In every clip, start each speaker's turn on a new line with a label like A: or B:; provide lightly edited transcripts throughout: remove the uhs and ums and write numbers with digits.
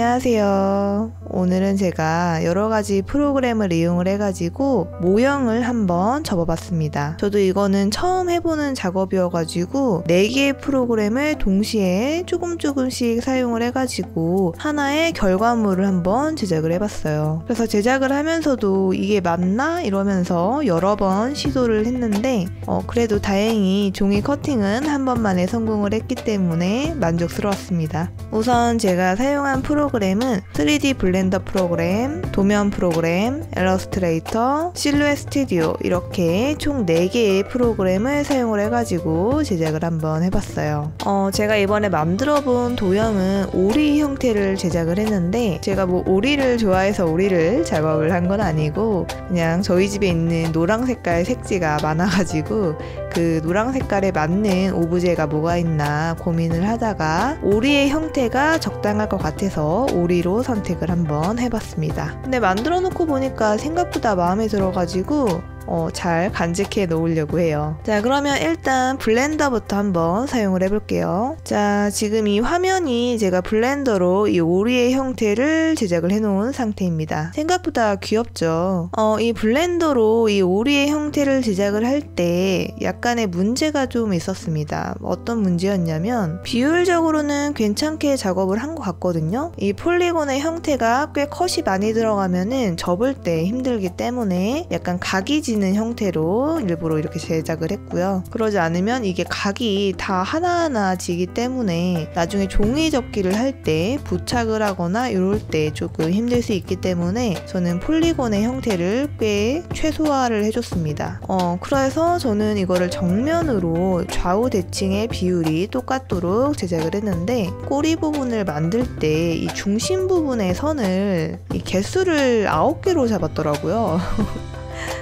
A: 안녕하세요. 오늘은 제가 여러가지 프로그램을 이용을 해가지고 모형을 한번 접어봤습니다. 저도 이거는 처음 해보는 작업이어가지고 4개의 프로그램을 동시에 조금씩 사용을 해가지고 하나의 결과물을 한번 제작을 해봤어요. 그래서 제작을 하면서도 이게 맞나? 이러면서 여러 번 시도를 했는데 그래도 다행히 종이 커팅은 한 번만에 성공을 했기 때문에 만족스러웠습니다. 우선 제가 사용한 프로그램은 3D 블렌더 프로그램, 도면 프로그램, 일러스트레이터, 실루엣 스튜디오 이렇게 총 4개의 프로그램을 사용을 해가지고 제작을 한번 해봤어요. 제가 이번에 만들어 본 도형은 오리 형태를 제작을 했는데 제가 뭐 오리를 좋아해서 오리를 작업을 한 건 아니고 그냥 저희 집에 있는 노랑 색깔 색지가 많아가지고 그 노랑 색깔에 맞는 오브제가 뭐가 있나 고민을 하다가 오리의 형태가 적당할 것 같아서 오리로 선택을 한번 해봤습니다. 근데 만들어 놓고 보니까 생각보다 마음에 들어가지고 잘 간직해 놓으려고 해요. 자, 그러면 일단 블렌더부터 한번 사용을 해볼게요. 자, 지금 이 화면이 제가 블렌더로 이 오리의 형태를 제작을 해 놓은 상태입니다. 생각보다 귀엽죠? 이 블렌더로 이 오리의 형태를 제작을 할 때 약간의 문제가 좀 있었습니다. 어떤 문제였냐면 비율적으로는 괜찮게 작업을 한 것 같거든요. 이 폴리곤의 형태가 꽤 컷이 많이 들어가면은 접을 때 힘들기 때문에 약간 각이 지는 형태로 일부러 이렇게 제작을 했고요. 그러지 않으면 이게 각이 다 하나하나 지기 때문에 나중에 종이 접기를 할 때 부착을 하거나 이럴 때 조금 힘들 수 있기 때문에 저는 폴리곤의 형태를 꽤 최소화를 해줬습니다. 그래서 저는 이거를 정면으로 좌우 대칭의 비율이 똑같도록 제작을 했는데 꼬리 부분을 만들 때 이 중심 부분의 선을 이 개수를 9개로 잡았더라고요.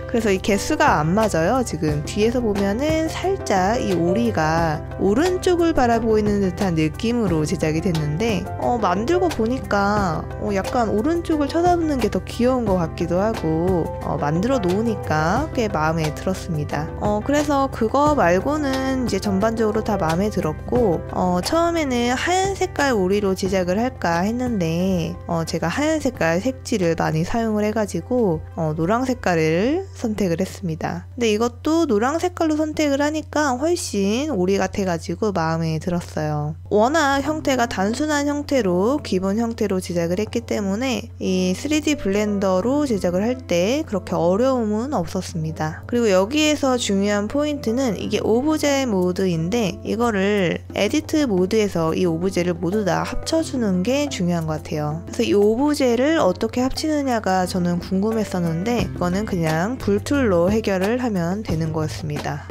A: 그래서 이 개수가 안 맞아요. 지금 뒤에서 보면은 살짝 이 오리가 오른쪽을 바라보고 있는 듯한 느낌으로 제작이 됐는데 만들고 보니까 약간 오른쪽을 쳐다보는 게 더 귀여운 것 같기도 하고 만들어 놓으니까 꽤 마음에 들었습니다. 그래서 그거 말고는 이제 전반적으로 다 마음에 들었고 처음에는 하얀 색깔 오리로 제작을 할까 했는데 제가 하얀 색깔 색지를 많이 사용을 해가지고 노랑 색깔을 선택을 했습니다. 근데 이것도 노랑 색깔로 선택을 하니까 훨씬 오리 같아가지고 마음에 들었어요. 워낙 형태가 단순한 형태로 기본 형태로 제작을 했기 때문에 이 3D 블렌더로 제작을 할 때 그렇게 어려움은 없었습니다. 그리고 여기에서 중요한 포인트는 이게 오브제 모드인데 이거를 에디트 모드에서 이 오브제를 모두 다 합쳐주는 게 중요한 것 같아요. 그래서 이 오브제를 어떻게 합치느냐가 저는 궁금했었는데 이거는 그냥 불툴로 해결을 하면 되는 거였습니다.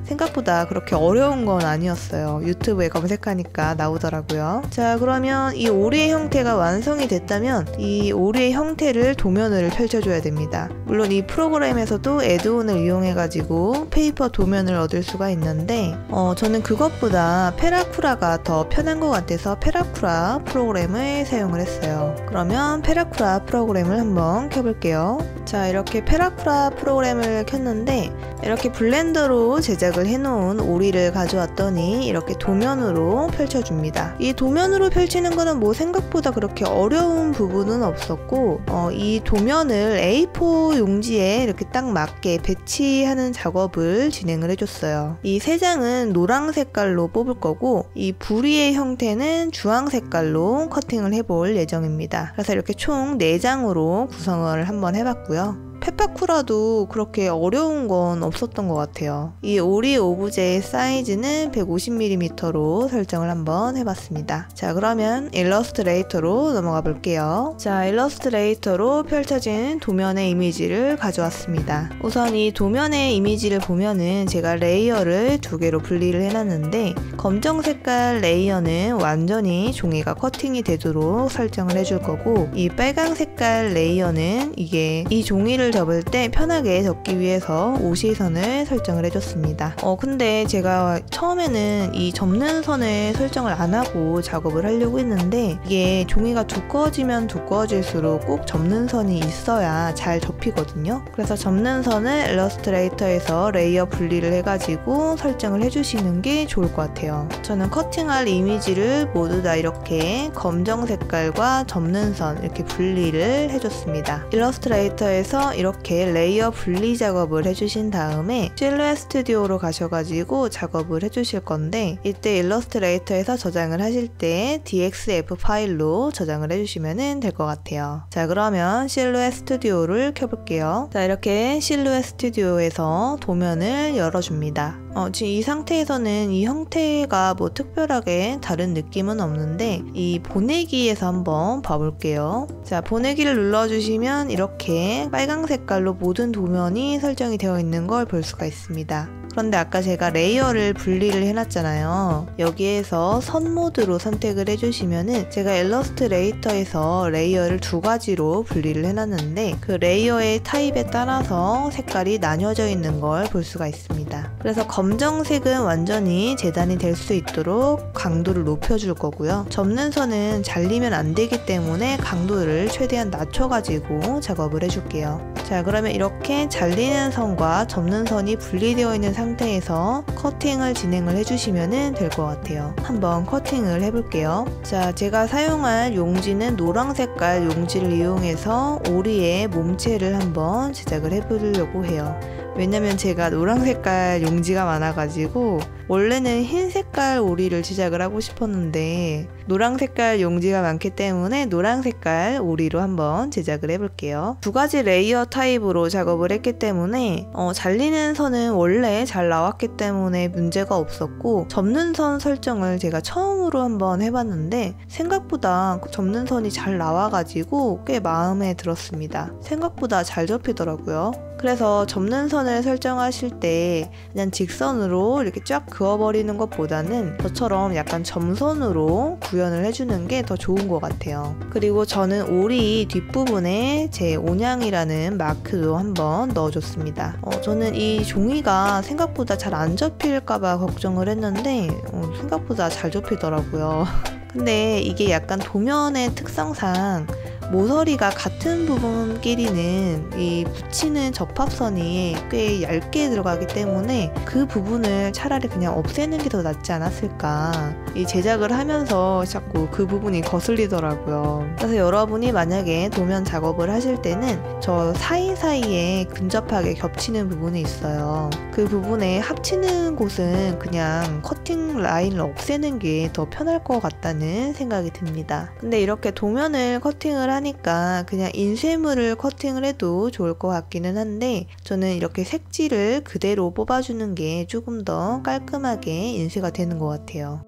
A: 생각보다 그렇게 어려운 건 아니었어요. 유튜브에 검색하니까 나오더라고요. 자, 그러면 이 오리의 형태가 완성이 됐다면 이 오리의 형태를 도면을 펼쳐줘야 됩니다. 물론 이 프로그램에서도 애드온을 이용해가지고 페이퍼 도면을 얻을 수가 있는데 저는 그것보다 페라쿠라가 더 편한 것 같아서 페라쿠라 프로그램을 사용을 했어요. 그러면 페라쿠라 프로그램을 한번 켜볼게요. 자, 이렇게 페라쿠라 프로그램을 켰는데 이렇게 블렌더로 제작을 해놓은 오리를 가져왔더니 이렇게 도면으로 펼쳐줍니다. 이 도면으로 펼치는 거는 뭐 생각보다 그렇게 어려운 부분은 없었고 이 도면을 A4 용지에 이렇게 딱 맞게 배치하는 작업을 진행을 해줬어요. 이 3장은 노랑 색깔로 뽑을 거고 이 부리의 형태는 주황 색깔로 커팅을 해볼 예정입니다. 그래서 이렇게 총 4장으로 구성을 한번 해봤고요. 페파쿠라도 그렇게 어려운 건 없었던 것 같아요. 이 오리 오브제의 사이즈는 150mm로 설정을 한번 해봤습니다. 자, 그러면 일러스트레이터로 넘어가 볼게요. 자, 일러스트레이터로 펼쳐진 도면의 이미지를 가져왔습니다. 우선 이 도면의 이미지를 보면은 제가 레이어를 2개로 분리를 해놨는데 검정 색깔 레이어는 완전히 종이가 커팅이 되도록 설정을 해줄 거고 이 빨강 색깔 레이어는 이게 이 종이를 용지를 접을 때 편하게 접기 위해서 5시선을 설정을 해줬습니다. 근데 제가 처음에는 이 접는 선을 설정을 안 하고 작업을 하려고 했는데 이게 종이가 두꺼워지면 두꺼워질수록 꼭 접는 선이 있어야 잘 접히거든요. 그래서 접는 선을 일러스트레이터에서 레이어 분리를 해가지고 설정을 해주시는 게 좋을 것 같아요. 저는 커팅할 이미지를 모두 다 이렇게 검정 색깔과 접는 선 이렇게 분리를 해줬습니다. 일러스트레이터에서 이렇게 레이어 분리 작업을 해주신 다음에 실루엣 스튜디오로 가셔가지고 작업을 해주실 건데 이때 일러스트레이터에서 저장을 하실 때 DXF 파일로 저장을 해주시면 될 것 같아요. 자, 그러면 실루엣 스튜디오를 켜볼게요. 자, 이렇게 실루엣 스튜디오에서 도면을 열어줍니다. 지금 이 상태에서는 이 형태가 뭐 특별하게 다른 느낌은 없는데 이 보내기에서 한번 봐볼게요. 자, 보내기를 눌러주시면 이렇게 빨강 색깔로 모든 도면이 설정이 되어 있는 걸 볼 수가 있습니다. 그런데 아까 제가 레이어를 분리를 해놨잖아요. 여기에서 선 모드로 선택을 해주시면은 제가 일러스트레이터에서 레이어를 두 가지로 분리를 해놨는데 그 레이어의 타입에 따라서 색깔이 나뉘어져 있는 걸 볼 수가 있습니다. 그래서 검정색은 완전히 재단이 될 수 있도록 강도를 높여줄 거고요. 접는 선은 잘리면 안 되기 때문에 강도를 최대한 낮춰가지고 작업을 해줄게요. 자, 그러면 이렇게 잘리는 선과 접는 선이 분리되어 있는 상태에서 커팅을 진행을 해주시면 될 것 같아요. 한번 커팅을 해볼게요. 자, 제가 사용할 용지는 노랑 색깔 용지를 이용해서 오리의 몸체를 한번 제작을 해보려고 해요. 왜냐면 제가 노랑 색깔 용지가 많아가지고 원래는 흰 색깔 오리를 제작을 하고 싶었는데 노랑 색깔 용지가 많기 때문에 노랑 색깔 오리로 한번 제작을 해볼게요. 두 가지 레이어 타입으로 작업을 했기 때문에 잘리는 선은 원래 잘 나왔기 때문에 문제가 없었고 접는 선 설정을 제가 처음으로 한번 해봤는데 생각보다 접는 선이 잘 나와가지고 꽤 마음에 들었습니다. 생각보다 잘 접히더라고요. 그래서 접는 선을 설정하실 때 그냥 직선으로 이렇게 쫙 그어버리는 것보다는 저처럼 약간 점선으로 구현을 해주는 게 더 좋은 것 같아요. 그리고 저는 오리 뒷부분에 제 온양이라는 마크도 한번 넣어줬습니다. 저는 이 종이가 생각보다 잘 안 접힐까봐 걱정을 했는데 생각보다 잘 접히더라고요. 근데 이게 약간 도면의 특성상 모서리가 같은 부분끼리는 이 붙이는 접합선이 꽤 얇게 들어가기 때문에 그 부분을 차라리 그냥 없애는 게 더 낫지 않았을까. 이 제작을 하면서 자꾸 그 부분이 거슬리더라고요. 그래서 여러분이 만약에 도면 작업을 하실 때는 저 사이사이에 근접하게 겹치는 부분이 있어요. 그 부분에 합치는 곳은 그냥 커팅 라인을 없애는 게 더 편할 것 같다는 생각이 듭니다. 근데 이렇게 도면을 커팅을 하니까 그냥 인쇄물을 커팅을 해도 좋을 것 같기는 한데 저는 이렇게 색지를 그대로 뽑아주는 게 조금 더 깔끔하게 인쇄가 되는 것 같아요.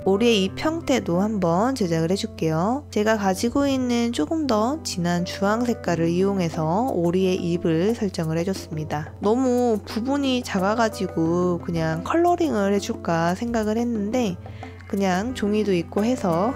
A: 오리의 잎 형태도 한번 제작을 해줄게요. 제가 가지고 있는 조금 더 진한 주황 색깔을 이용해서 오리의 잎을 설정을 해줬습니다. 너무 부분이 작아가지고 그냥 컬러링을 해줄까 생각을 했는데 그냥 종이도 있고 해서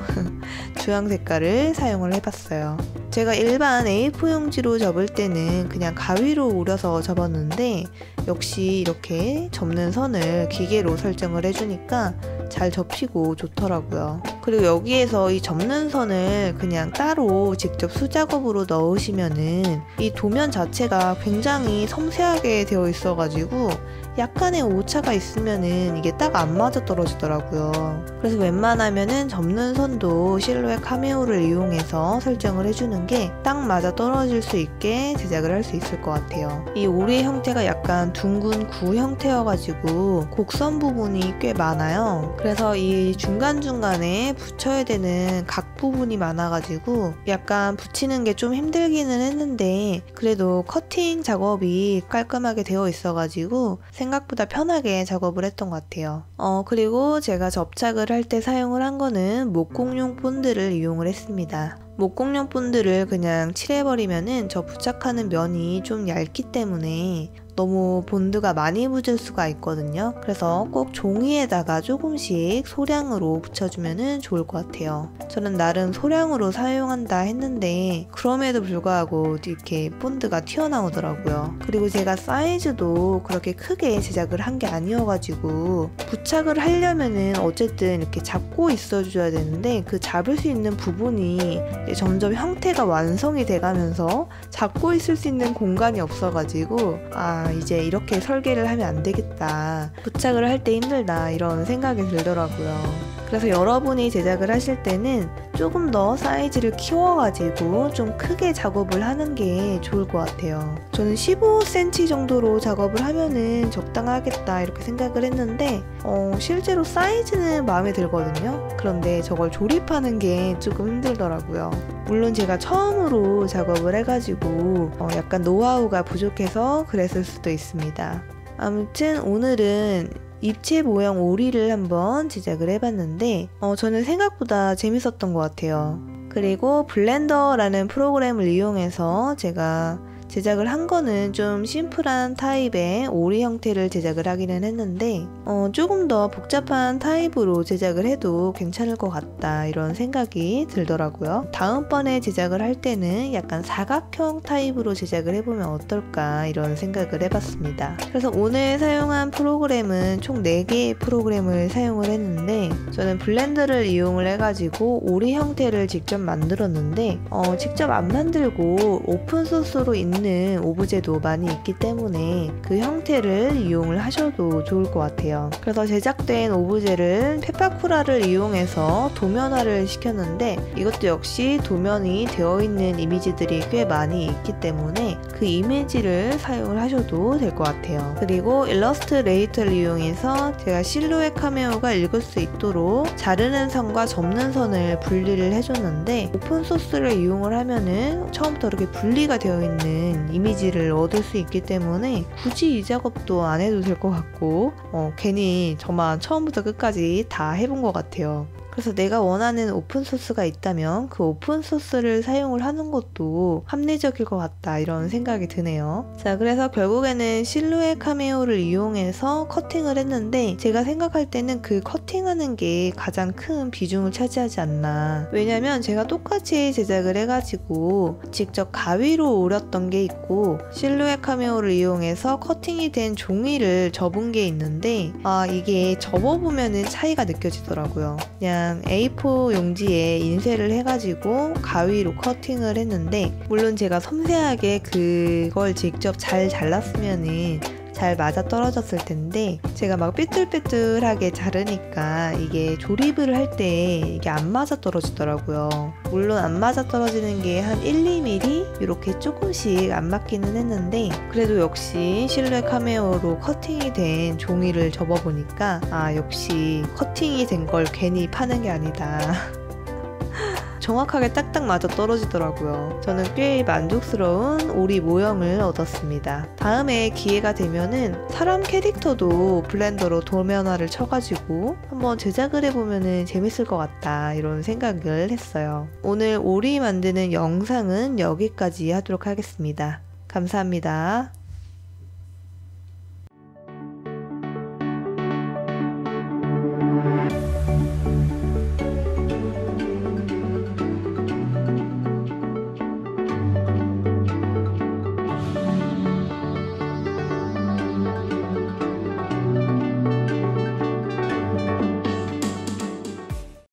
A: 주황 색깔을 사용을 해봤어요. 제가 일반 A4 용지로 접을 때는 그냥 가위로 오려서 접었는데 역시 이렇게 접는 선을 기계로 설정을 해주니까 잘 접히고 좋더라고요. 그리고 여기에서 이 접는 선을 그냥 따로 직접 수작업으로 넣으시면은 이 도면 자체가 굉장히 섬세하게 되어 있어가지고 약간의 오차가 있으면은 이게 딱 안 맞아 떨어지더라고요. 그래서 웬만하면은 접는 선도 실루엣 카메오를 이용해서 설정을 해주는 게 딱 맞아 떨어질 수 있게 제작을 할 수 있을 것 같아요. 이 오리 형태가 약간 둥근 구 형태여가지고 곡선 부분이 꽤 많아요. 그래서 이 중간중간에 붙여야 되는 각 부분이 많아가지고 약간 붙이는 게 좀 힘들기는 했는데 그래도 커팅 작업이 깔끔하게 되어 있어가지고 생각보다 편하게 작업을 했던 것 같아요. 그리고 제가 접착을 할 때 사용을 한 거는 목공용 본드를 이용을 했습니다. 목공용 본드를 그냥 칠해버리면은 저 부착하는 면이 좀 얇기 때문에 너무 본드가 많이 묻을 수가 있거든요. 그래서 꼭 종이에다가 조금씩 소량으로 붙여주면 좋을 것 같아요. 저는 나름 소량으로 사용한다 했는데 그럼에도 불구하고 이렇게 본드가 튀어나오더라고요. 그리고 제가 사이즈도 그렇게 크게 제작을 한 게 아니어가지고 부착을 하려면은 어쨌든 이렇게 잡고 있어줘야 되는데 그 잡을 수 있는 부분이 점점 형태가 완성이 돼가면서 잡고 있을 수 있는 공간이 없어가지고 이제 이렇게 설계를 하면 안 되겠다, 부착을 할 때 힘들다, 이런 생각이 들더라고요. 그래서 여러분이 제작을 하실 때는 조금 더 사이즈를 키워가지고 좀 크게 작업을 하는 게 좋을 것 같아요. 저는 15cm 정도로 작업을 하면은 적당하겠다 이렇게 생각을 했는데 실제로 사이즈는 마음에 들거든요. 그런데 저걸 조립하는 게 조금 힘들더라고요. 물론 제가 처음으로 작업을 해가지고 약간 노하우가 부족해서 그랬을 수도 있습니다. 아무튼 오늘은 입체 모형 오리를 한번 제작을 해봤는데 저는 생각보다 재밌었던 것 같아요. 그리고 블렌더라는 프로그램을 이용해서 제가 제작을 한 거는 좀 심플한 타입의 오리 형태를 제작을 하기는 했는데 조금 더 복잡한 타입으로 제작을 해도 괜찮을 것 같다, 이런 생각이 들더라고요. 다음번에 제작을 할 때는 약간 사각형 타입으로 제작을 해보면 어떨까, 이런 생각을 해봤습니다. 그래서 오늘 사용한 프로그램은 총 4개의 프로그램을 사용을 했는데 저는 블렌더를 이용을 해가지고 오리 형태를 직접 만들었는데 직접 안 만들고 오픈소스로 있는 오브제도 많이 있기 때문에 그 형태를 이용을 하셔도 좋을 것 같아요. 그래서 제작된 오브제를 페파쿠라를 이용해서 도면화를 시켰는데 이것도 역시 도면이 되어 있는 이미지들이 꽤 많이 있기 때문에 그 이미지를 사용을 하셔도 될 것 같아요. 그리고 일러스트레이터를 이용해서 제가 실루엣 카메오가 읽을 수 있도록 자르는 선과 접는 선을 분리를 해줬는데 오픈소스를 이용을 하면은 처음부터 이렇게 분리가 되어 있는 이미지를 얻을 수 있기 때문에 굳이 이 작업도 안 해도 될 것 같고 괜히 저만 처음부터 끝까지 다 해본 것 같아요. 그래서 내가 원하는 오픈소스가 있다면 그 오픈소스를 사용을 하는 것도 합리적일 것 같다, 이런 생각이 드네요. 자, 그래서 결국에는 실루엣 카메오를 이용해서 커팅을 했는데 제가 생각할 때는 그 커팅하는 게 가장 큰 비중을 차지하지 않나. 왜냐면 제가 똑같이 제작을 해가지고 직접 가위로 오렸던 게 있고 실루엣 카메오를 이용해서 커팅이 된 종이를 접은 게 있는데 이게 접어보면은 차이가 느껴지더라고요. 그냥 A4 용지에 인쇄를 해가지고 가위로 커팅을 했는데 물론 제가 섬세하게 그걸 직접 잘 잘랐으면은 잘 맞아 떨어졌을 텐데 제가 막 삐뚤삐뚤하게 자르니까 이게 조립을 할 때 이게 안 맞아 떨어지더라고요. 물론 안 맞아 떨어지는 게 한 1, 2mm 이렇게 조금씩 안 맞기는 했는데 그래도 역시 실루엣 카메오로 커팅이 된 종이를 접어보니까 역시 커팅이 된 걸 괜히 파는 게 아니다. 정확하게 딱딱 맞아 떨어지더라고요. 저는 꽤 만족스러운 오리 모형을 얻었습니다. 다음에 기회가 되면은 사람 캐릭터도 블렌더로 도면화를 쳐가지고 한번 제작을 해보면 재밌을 것 같다, 이런 생각을 했어요. 오늘 오리 만드는 영상은 여기까지 하도록 하겠습니다. 감사합니다.